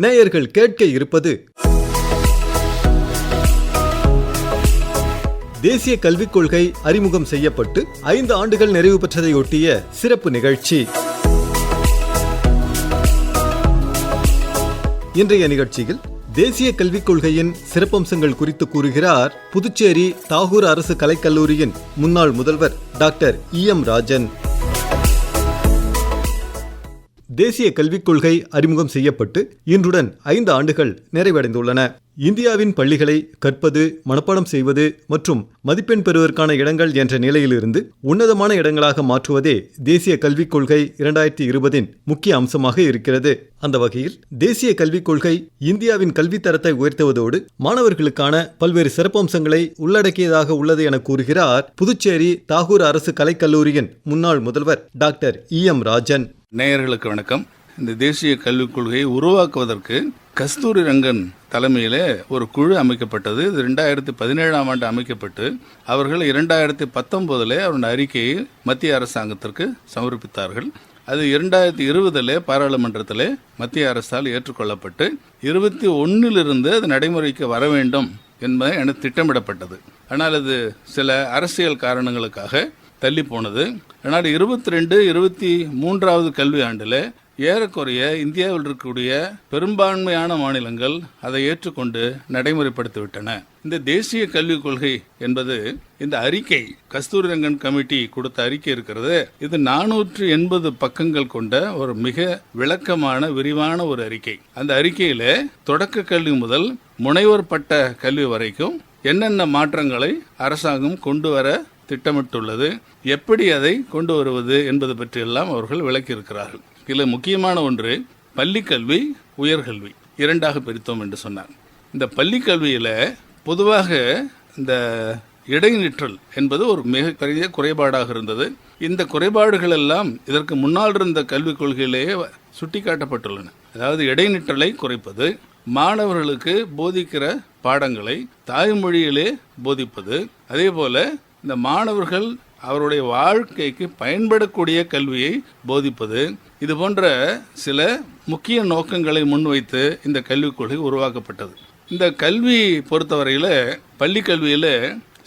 நேயர்கள் கேட்க இருப்பது தேசிய கல்விக் கொள்கை அறிமுகம் செய்யப்பட்டு 5 ஆண்டுகள் நிறைவு பெற்றதையொட்டிய சிறப்பு நிகழ்ச்சி. இன்றைய நிகழ்ச்சியில் தேசிய கல்விக் கொள்கையின் சிறப்பம்சங்கள் குறித்து கூறுகிறார் புதுச்சேரி தாகூர் அரசு கலைக்கல்லூரியின் முன்னாள் முதல்வர் டாக்டர் EM ராஜன். தேசிய கல்விக் கொள்கை அறிமுகம் செய்யப்பட்டு இன்றுடன் 5 ஆண்டுகள் நிறைவடைந்துள்ளன. இந்தியாவின் பள்ளிகளை கற்பது, மனப்பாடம் செய்வது மற்றும் மதிப்பெண் பெறுவதற்கான இடங்கள் என்ற நிலையிலிருந்து உன்னதமான இடங்களாக மாற்றுவதே தேசிய கல்விக் கொள்கை 2020 முக்கிய அம்சமாக இருக்கிறது. அந்த வகையில் தேசிய கல்விக் கொள்கை இந்தியாவின் கல்வித்தரத்தை உயர்த்துவதோடு மாணவர்களுக்கான பல்வேறு சிறப்பம்சங்களை உள்ளடக்கியதாக உள்ளது என கூறுகிறார் புதுச்சேரி தாகூர் அரசு கலைக்கல்லூரியின் முன்னாள் முதல்வர் டாக்டர் EM ராஜன். நேயர்களுக்கு வணக்கம். இந்த தேசிய கல்விக் கொள்கையை உருவாக்குவதற்கு கஸ்தூரி ரங்கன் தலைமையில் ஒரு குழு அமைக்கப்பட்டது. இது 2017ஆம் ஆண்டு அமைக்கப்பட்டு அவர்கள் 2019 அவருடைய அறிக்கையை மத்திய அரசாங்கத்திற்கு சமர்ப்பித்தார்கள். அது 2020 பாராளுமன்றத்தில் மத்திய அரசால் ஏற்றுக்கொள்ளப்பட்டு 21 அது நடைமுறைக்கு வர வேண்டும் என்பதை என திட்டமிடப்பட்டது. ஆனால் அது சில அரசியல் காரணங்களுக்காக தள்ளி போனது. ஆனால் 22-23வது கல்வி ஆண்டில் ஏறக்குறைய இந்தியாவில் இருக்கக்கூடிய பெரும்பான்மையான மாநிலங்கள் அதை ஏற்றுக்கொண்டு நடைமுறைப்படுத்திவிட்டன. இந்த தேசிய கல்விக் கொள்கை என்பது இந்த அறிக்கை கஸ்தூரி ரங்கன் கமிட்டி கொடுத்த அறிக்கை இருக்கிறது. இது 480 பக்கங்கள் கொண்ட ஒரு மிக விளக்கமான விரிவான ஒரு அறிக்கை. அந்த அறிக்கையில தொடக்க கல்வி முதல் முனைவர் பட்ட கல்வி வரைக்கும் என்னென்ன மாற்றங்களை அரசாங்கம் கொண்டு வர திட்டமிட்டுள்ளது, எப்படி அதை கொண்டு வருவது என்பது பற்றியெல்லாம் அவர்கள் விளக்கியிருக்கிறார்கள். இதில் முக்கியமான ஒன்று பள்ளிக்கல்வி, உயர்கல்வி இரண்டாக பிரித்தோம் என்று சொன்னார். இந்த பள்ளிக்கல்வியில் பொதுவாக இந்த இடைநிற்றல் என்பது ஒரு மிக பெரிய குறைபாடாக இருந்தது. இந்த குறைபாடுகள் எல்லாம் இதற்கு முன்னால் இருந்த கல்விக் கொள்கையிலேயே சுட்டிக்காட்டப்பட்டுள்ளன. அதாவது இடைநிற்றலை குறைப்பது, மாணவர்களுக்கு போதிக்கிற பாடங்களை தாய்மொழியிலே போதிப்பது, அதே போல இந்த மாணவர்கள் அவருடைய வாழ்க்கைக்கு பயன்படக்கூடிய கல்வியை போதிப்பது, இது போன்ற சில முக்கிய நோக்கங்களை முன்வைத்து இந்த கல்விக் கொள்கை உருவாக்கப்பட்டது. இந்த கல்வி பொறுத்தவரையில் பள்ளி கல்வியில்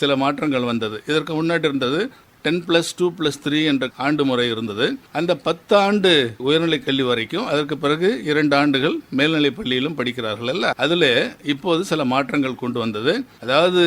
சில மாற்றங்கள் வந்தது. இதற்கு முன்னாடி இருந்தது 10+2+3 என்ற ஆண்டு முறை இருந்தது. அந்த 10 ஆண்டு உயர்நிலை கல்வி வரைக்கும், அதற்கு பிறகு 2 ஆண்டுகள் மேல்நிலை பள்ளியிலும் படிக்கிறார்கள் அல்ல. அதில் இப்போது சில மாற்றங்கள் கொண்டு வந்தது. அதாவது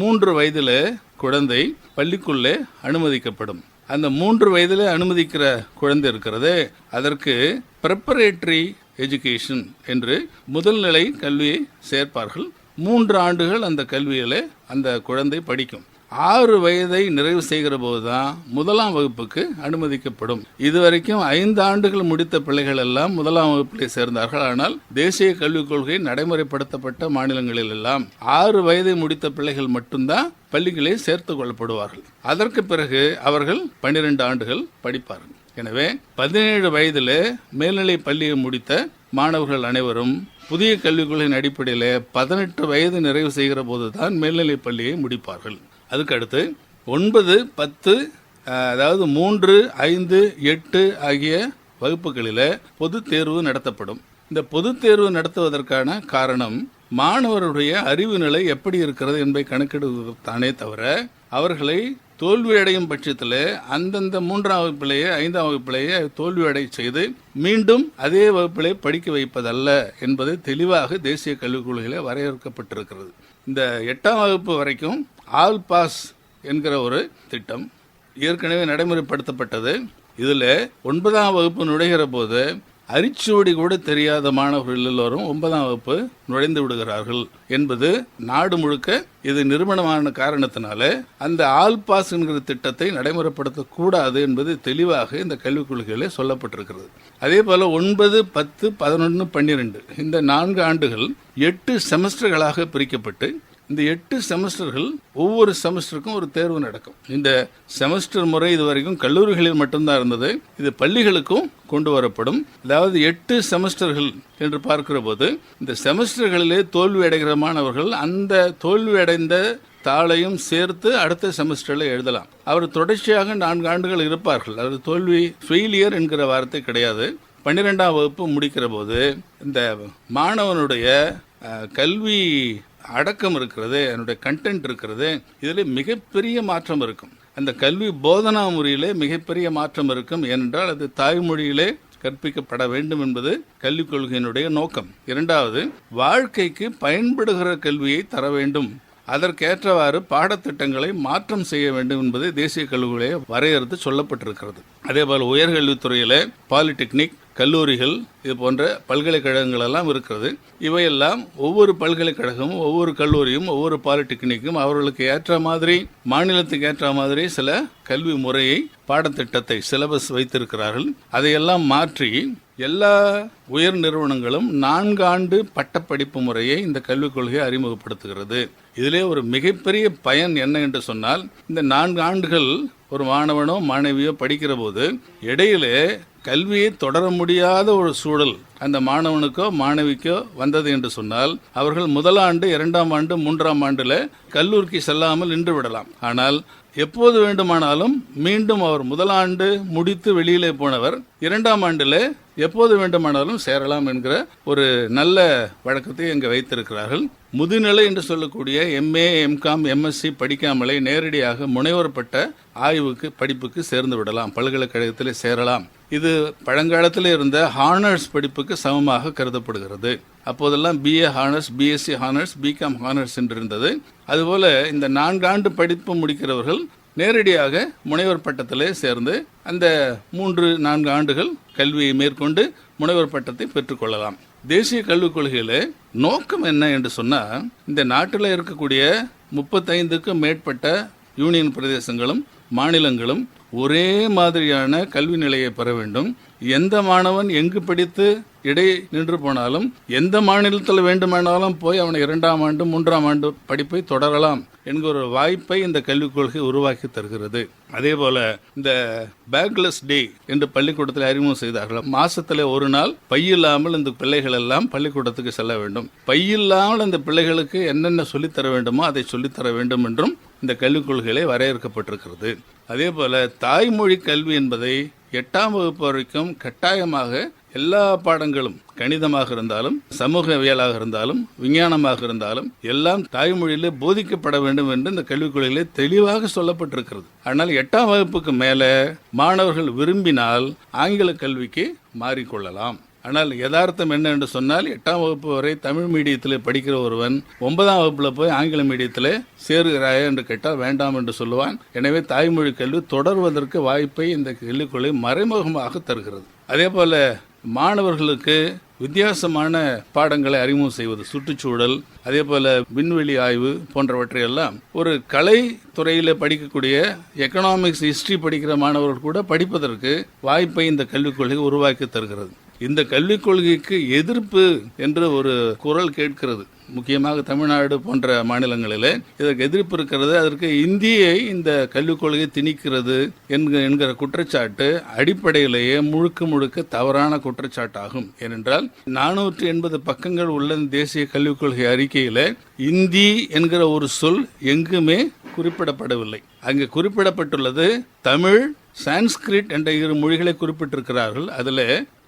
3 வயதில் குழந்தை பள்ளிக்குள்ளே அனுமதிக்கப்படும். அந்த 3 வயதில் அனுமதிக்கிற குழந்தை இருக்கிறது, அதற்கு ப்ரிப்பரேட்டரி எஜுகேஷன் என்று முதல்நிலை கல்வியை சேர்ப்பார்கள். 3 ஆண்டுகள் அந்த கல்வியிலே அந்த குழந்தை படிக்கும். 6 வயதை நிறைவு செய்கிற போதுதான் 1ஆம் வகுப்புக்கு அனுமதிக்கப்படும். இதுவரைக்கும் 5 ஆண்டுகள் முடித்த பிள்ளைகள் எல்லாம் 1ஆம் வகுப்பிலே சேர்ந்தார்கள். ஆனால் தேசிய கல்விக் கொள்கை நடைமுறைப்படுத்தப்பட்ட மாநிலங்களில் எல்லாம் 6 வயதை முடித்த பிள்ளைகள் மட்டும்தான் பள்ளிகளே சேர்த்துக் கொள்ளப்படுவார்கள். அதற்கு பிறகு அவர்கள் 12 ஆண்டுகள் படிப்பார்கள். எனவே 17 வயதில் மேல்நிலை பள்ளியை முடித்த மாணவர்கள் அனைவரும் புதிய கல்விக் கொள்கையின் அடிப்படையில் 18 வயது நிறைவு செய்கிற போதுதான் மேல்நிலை பள்ளியை முடிப்பார்கள். அதுக்கு அடுத்து 9, 10, அதாவது 3, 5, 8 ஆகிய வகுப்புகளில் பொது தேர்வு நடத்தப்படும். இந்த பொது தேர்வு நடத்துவதற்கான காரணம் மாணவருடைய அறிவு நிலை எப்படி இருக்கிறது என்பதை கணக்கெடுத்தானே தவிர அவர்களை தோல்வியடையும் பட்சத்தில் அந்தந்த 3ஆம் வகுப்பிலேயே 5ஆம் வகுப்பிலேயே தோல்வியடை செய்து மீண்டும் அதே வகுப்பிலே படிக்க வைப்பதல்ல என்பது தெளிவாக தேசிய கல்விக் கொள்கையில் வரையறுக்கப்பட்டிருக்கிறது. இந்த 8ஆம் வகுப்பு வரைக்கும் ஆல் பாஸ் என்கிற ஒரு திட்டம் ஏற்கனவே நடைமுறைப்படுத்தப்பட்டது. இதில் 9ஆம் வகுப்பு நுழைகிற போது அரிச்சுவடி கூட தெரியாத மாணவர்கள் எல்லோரும் 9ஆம் வகுப்பு நுழைந்து விடுகிறார்கள் என்பது நாடு முழுக்க இது நிறுவனமான காரணத்தினால அந்த ஆல் பாஸ் என்கிற திட்டத்தை நடைமுறைப்படுத்தக்கூடாது என்பது தெளிவாக இந்த கல்விக் கொள்கையிலே சொல்லப்பட்டிருக்கிறது. அதே போல 9, 10, 11, 12 இந்த 4 ஆண்டுகள் 8 செமஸ்டர்களாக பிரிக்கப்பட்டு இந்த 8 செமஸ்டர்கள் ஒவ்வொரு செமஸ்டருக்கும் ஒரு தேர்வு நடக்கும். இந்த செமஸ்டர் முறை இதுவரைக்கும் கல்லூரிகளில் மட்டும்தான் இருந்தது. இது பள்ளிகளுக்கும் கொண்டு வரப்படும். அதாவது 8 செமஸ்டர்கள் என்று பார்க்கிற போது இந்த செமஸ்டர்களிலே தோல்வி அடைகிற மாணவர்கள் அந்த தோல்வி அடைந்த தாளையும் சேர்த்து அடுத்த செமஸ்டரில் எழுதலாம். அவர் தொடர்ச்சியாக 4 ஆண்டுகள் இருப்பார்கள். அது தோல்வி ஃபெயிலியர் என்கிற வார்த்தை கிடையாது. 12ஆம் வகுப்பு முடிக்கிற போது இந்த மாணவனுடைய கல்வி அடக்கம் இருக்கிறது, என்னுடைய கண்டென்ட் இருக்கிறது, இதில் மிகப்பெரிய மாற்றம் இருக்கும். அந்த கல்வி போதனா முறையிலே மிகப்பெரிய மாற்றம் இருக்கும். ஏனென்றால் அது தாய்மொழியிலே கற்பிக்கப்பட வேண்டும் என்பது கல்விக் கொள்கையினுடைய நோக்கம். இரண்டாவது, வாழ்க்கைக்கு பயன்படுகிற கல்வியை தர வேண்டும். அதற்கேற்றவாறு பாடத்திட்டங்களை மாற்றம் செய்ய வேண்டும் என்பது தேசிய கல்வியை வரையறுத்து சொல்லப்பட்டிருக்கிறது. அதேபோல் உயர்கல்வித்துறையிலே பாலிடெக்னிக் கல்லூரிகள் இது போன்ற பல்கலைக்கழகங்கள் எல்லாம் இருக்கிறது. இவையெல்லாம் ஒவ்வொரு பல்கலைக்கழகமும் ஒவ்வொரு கல்லூரியும் ஒவ்வொரு பாலிடெக்னிக்கும் அவர்களுக்கு ஏற்ற மாதிரி மாநிலத்துக்கு ஏற்ற மாதிரி சில கல்வி முறையை பாடத்திட்டத்தை சிலபஸ் வைத்திருக்கிறார்கள். அதையெல்லாம் மாற்றி எல்லா உயர் நிறுவனங்களும் 4 ஆண்டு பட்டப்படிப்பு முறையை இந்த கல்விக் கொள்கையை அறிமுகப்படுத்துகிறது. இதிலே ஒரு மிகப்பெரிய பயன் என்ன என்று சொன்னால், இந்த 4 ஆண்டுகள் ஒரு மாணவனோ மாணவியோ படிக்கிற போது இடையிலே கல்வியை தொடர முடியாத ஒரு சூழல் அந்த மாணவனுக்கோ மாணவிக்கோ வந்தது என்று சொன்னால், அவர்கள் முதல் ஆண்டு 2ஆம் ஆண்டு 3ஆம் ஆண்டுல கல்லூரிக்கு செல்லாமல் நின்று விடலாம். ஆனால் எப்போது வேண்டுமானாலும் மீண்டும் அவர் முதல் ஆண்டு முடித்து வெளியிலே போனவர் 2ஆம் ஆண்டுல எப்போது வேண்டுமானாலும் சேரலாம் என்கிற ஒரு நல்ல வழக்கத்தை இங்கு வைத்திருக்கிறார்கள். முதுநிலை என்று சொல்லக்கூடிய MA, MCOM, MSc படிக்காமலே நேரடியாக முனைவர் பட்ட படிப்புக்கு சேர்ந்து விடலாம், பல்கலைக்கழகத்தில் சேரலாம். இது பழங்காலத்தில் இருந்த ஹானர்ஸ் படிப்புக்கு சமமாக கருதப்படுகிறது. அப்போதெல்லாம் BA honours, BSc honours, BCom honours என்று இருந்தது. அதுபோல இந்த 4 ஆண்டு படிப்பு முடிக்கிறவர்கள் நேரடியாக முனைவர் பட்டத்திலே சேர்ந்து அந்த 3-4 ஆண்டுகள் கல்வியை மேற்கொண்டு முனைவர் பட்டத்தை பெற்றுக்கொள்ளலாம். தேசிய கல்விக் கொள்கையில நோக்கம் என்ன என்று சொன்னா, இந்த நாட்டில் இருக்கக்கூடிய 35க்கும் மேற்பட்ட யூனியன் பிரதேசங்களும் மாநிலங்களும் ஒரே மாதிரியான கல்வி நிலையை பெற வேண்டும். எந்த மாணவன் எங்கு படித்து இடை நின்று போனாலும் எந்த மாநிலத்தில் வேண்டுமானாலும் போய் அவனை 2ஆம் ஆண்டு 3ஆம் ஆண்டு படிப்பை தொடரலாம் என்கிற ஒரு வாய்ப்பை இந்த கல்விக் கொள்கை உருவாக்கி தருகிறது. அதே போல இந்த பேக்லெஸ் டே என்று பள்ளிக்கூடத்தில் அறிமுகம் செய்தார்கள். மாசத்துல ஒரு நாள் பையில்லாமல் இந்த பிள்ளைகள் எல்லாம் பள்ளிக்கூடத்துக்கு செல்ல வேண்டும். பையில்லாமல் இந்த பிள்ளைகளுக்கு என்னென்ன சொல்லித்தர வேண்டுமோ அதை சொல்லித்தர வேண்டும் என்றும் இந்த கல்விக் கொள்கையிலே வரையறுக்கப்பட்டிருக்கிறது. அதே போல தாய்மொழி கல்வி என்பதை 8ஆம் வகுப்பு வரைக்கும் கட்டாயமாக எல்லா பாடங்களும், கணிதமாக இருந்தாலும் சமூகவியலாக இருந்தாலும் விஞ்ஞானமாக இருந்தாலும் எல்லாம் தாய்மொழியிலே போதிக்கப்பட வேண்டும் என்று இந்த கல்விக் கொள்கையிலே தெளிவாக சொல்லப்பட்டிருக்கிறது. ஆனால் 8ஆம் வகுப்புக்கு மேல மாணவர்கள் விரும்பினால் ஆங்கில கல்விக்கு மாறிக்கொள்ளலாம். ஆனால் யதார்த்தம் என்ன என்று சொன்னால், 8ஆம் வகுப்பு வரை தமிழ் மீடியத்தில் படிக்கிற ஒருவன் 9ஆம் வகுப்புல போய் ஆங்கில மீடியத்தில் சேருகிறாயா என்று கேட்டால் வேண்டாம் என்று சொல்லுவான். எனவே தாய்மொழி கல்வி தொடர்வதற்கு வாய்ப்பை இந்த கல்விக் கொள்கை மறைமுகமாக தருகிறது. அதே போல மாணவர்களுக்கு வித்தியாசமான பாடங்களை அறிமுகம் செய்வது, சுற்றுச்சூழல், அதே போல விண்வெளி ஆய்வு போன்றவற்றை எல்லாம் ஒரு கலை துறையில படிக்கக்கூடிய எக்கனாமிக்ஸ், ஹிஸ்டரி படிக்கிற மாணவர்கள் கூட படிப்பதற்கு வாய்ப்பை இந்த கல்விக் கொள்கை உருவாக்கி தருகிறது. இந்த கல்விக் கொள்கைக்கு எதிர்ப்பு என்று ஒரு குரல் கேட்கிறது. முக்கியமாக தமிழ்நாடு போன்ற மாநிலங்களிலே இதற்கு எதிர்ப்பு இருக்கிறது. அதற்கு இந்தியை இந்த கல்விக் கொள்கை திணிக்கிறது என்கிற குற்றச்சாட்டு அடிப்படையிலேயே முழுக்க தவறான குற்றச்சாட்டாகும். ஏனென்றால் 480 பக்கங்கள் உள்ள தேசிய கல்விக் கொள்கை அறிக்கையில இந்தி என்கிற ஒரு சொல் எங்குமே குறிப்பிடப்படவில்லை. அங்கு குறிப்பிடப்பட்டுள்ளது தமிழ், சான்ஸ்கிரிட் என்ற 2 மொழிகளை குறிப்பிட்டிருக்கிறார்கள். அதில்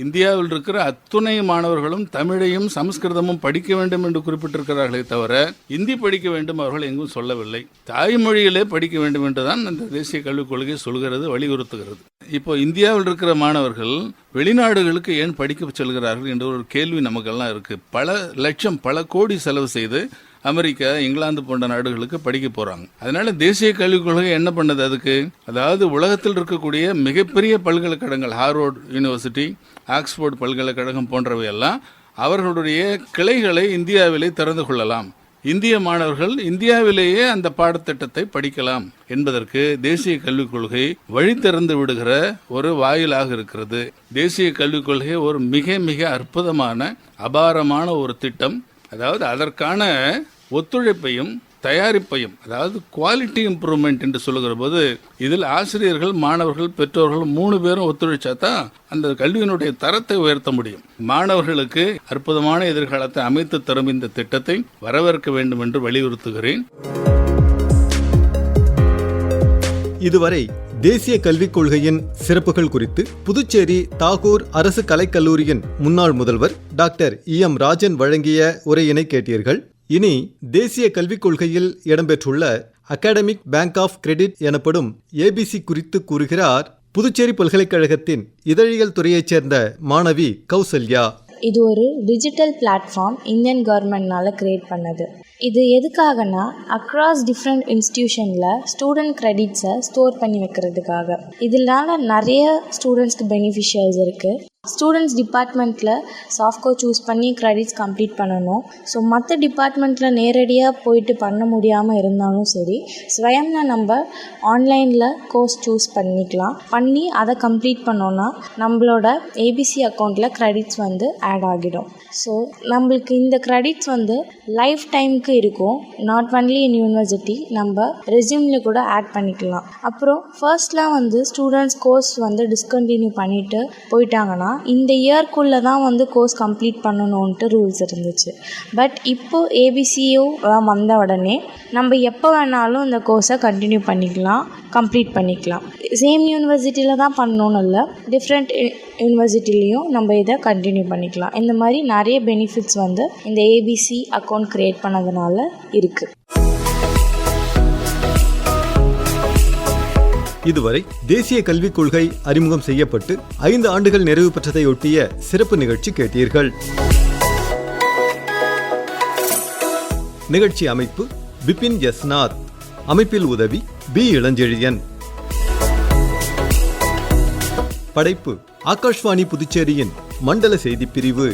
இந்தியாவில் இருக்கிற அத்துணை மாணவர்களும் தமிழையும் சமஸ்கிருதமும் படிக்க வேண்டும் என்று குறிப்பிட்டிருக்கிறார்களே தவிர இந்தி படிக்க வேண்டும் அவர்கள் எங்கும் சொல்லவில்லை. தாய்மொழியிலே படிக்க வேண்டும் என்றுதான் அந்த தேசிய கல்விக் கொள்கை சொல்கிறது, வலியுறுத்துகிறது. இப்போ இந்தியாவில் இருக்கிற மாணவர்கள் வெளிநாடுகளுக்கு ஏன் படிக்க செல்கிறார்கள் என்ற ஒரு கேள்வி நமக்கெல்லாம் இருக்கு. பல லட்சம், பல கோடி செலவு செய்து அமெரிக்கா, இங்கிலாந்து போன்ற நாடுகளுக்கு படிக்க போறாங்க. அதனால தேசிய கல்விக் கொள்கை என்ன பண்ணது அதுக்கு? அதாவது உலகத்தில் இருக்கக்கூடிய மிகப்பெரிய பல்கலைக்கழகங்கள், ஹார்வர்ட் யூனிவர்சிட்டி, ஆக்ஸ்போர்ட் பல்கலைக்கழகம் போன்றவை எல்லாம் அவர்களுடைய கிளைகளை இந்தியாவிலே திறந்து கொள்ளலாம். இந்திய மாணவர்கள் இந்தியாவிலேயே அந்த பாடத்திட்டத்தை படிக்கலாம் என்பதற்கு தேசிய கல்விக் கொள்கை வழி திறந்து விடுகிற ஒரு வாயிலாக இருக்கிறது. தேசிய கல்விக் கொள்கை ஒரு மிக அற்புதமான, அபாரமான ஒரு திட்டம். அதாவது அதற்கான ஒத்துழைப்பையும் தயாரிப்பையும், அதாவது குவாலிட்டி இம்ப்ரூவ்மெண்ட் என்று சொல்லுகிற போது இதில் ஆசிரியர்கள், மாணவர்கள், பெற்றோர்கள் 3 பேரும் ஒத்துழைச்சாதான் அந்த கல்வியினுடைய தரத்தை உயர்த்த முடியும். மாணவர்களுக்கு அற்புதமான எதிர்காலத்தை அமைத்து தரும் இந்த திட்டத்தை வரவேற்க வேண்டும் என்று வலியுறுத்துகிறேன். இதுவரை தேசிய கல்விக் கொள்கையின் சிறப்புகள் குறித்து புதுச்சேரி தாகூர் அரசு கலைக்கல்லூரியின் முன்னாள் முதல்வர் டாக்டர் EM ராஜன் வழங்கிய உரையினை கேட்டீர்கள். இனி தேசிய கல்விக் கொள்கையில் இடம்பெற்றுள்ள அகாடமிக் பேங்க் ஆஃப் கிரெடிட் எனப்படும் ABC குறித்து கூறுகிறார் புதுச்சேரி பல்கலைக்கழகத்தின் இதழியல் துறையைச் சேர்ந்த மாணவி கௌசல்யா. இது ஒரு டிஜிட்டல் பிளாட்ஃபார்ம் இந்தியன் கவர்மெண்ட்னால கிரியேட் பண்ணது. இது எதுக்காகனா அக்ராஸ் டிஃப்ரெண்ட் இன்ஸ்டிடியூஷனில் ஸ்டூடெண்ட் கிரெடிட்ஸை ஸ்டோர் பண்ணி வைக்கிறதுக்காக. இதனால நிறைய ஸ்டூடெண்ட்ஸ்க்கு பெனிஃபிஷியல்ஸ் இருக்குது. ஸ்டூடெண்ட்ஸ் டிபார்ட்மெண்ட்டில் சாஃப்ட்கோ சூஸ் பண்ணி கிரெடிட்ஸ் கம்ப்ளீட் பண்ணணும். ஸோ மற்ற டிபார்ட்மெண்ட்டில் நேரடியாக போயிட்டு பண்ண முடியாமல் இருந்தாலும் சரி, ஸ்வயம்னா நம்ம ஆன்லைனில் கோர்ஸ் சூஸ் பண்ணி அதை கம்ப்ளீட் பண்ணோன்னா நம்மளோட ABC அக்கௌண்ட்டில் கிரெடிட்ஸ் ஆட் ஆகிடும். ஸோ நம்மளுக்கு இந்த கிரெடிட்ஸ் லைஃப் டைமுக்கு இருக்கும். நாட் ஒன்லி இன் யூனிவர்சிட்டி, நம்ம ரெஸ்யூமில் கூட ஆட் பண்ணிக்கலாம். அப்புறம் ஃபர்ஸ்ட்லாம் ஸ்டூடெண்ட்ஸ் கோர்ஸ் டிஸ்கண்டினியூ பண்ணிவிட்டு போயிட்டாங்கன்னா இந்த இயர்க்குள்ளே தான் கோர்ஸ் கம்ப்ளீட் பண்ணணுன்ட்டு ரூல்ஸ் இருந்துச்சு. பட் இப்போது ABCO வந்த உடனே நம்ம எப்போ வேணாலும் இந்த கோர்ஸை கண்டினியூ பண்ணிக்கலாம், கம்ப்ளீட் பண்ணிக்கலாம். சேம் யூனிவர்சிட்டியில் தான் பண்ணணும்னு இல்லை, டிஃப்ரெண்ட் யூனிவர்சிட்டிலையும் நம்ம இதை கண்டினியூ பண்ணிக்கலாம். இந்த மாதிரி நிறைய பெனிஃபிட்ஸ் இந்த ABC அக்கௌண்ட் க்ரியேட் பண்ணதுனால இருக்குது. இதுவரை தேசிய கல்விக் கொள்கை அறிமுகம் செய்யப்பட்டு 5 ஆண்டுகள் நிறைவு பெற்றதையொட்டிய சிறப்பு நிகழ்ச்சி கேட்டீர்கள். நிகழ்ச்சி அமைப்பு பிபின் எஸ்நாத், அமைப்பில் உதவி B இளஞ்செழியன், படைப்பு ஆகாஷ்வாணி புதுச்சேரியின் மண்டல செய்திப் பிரிவு.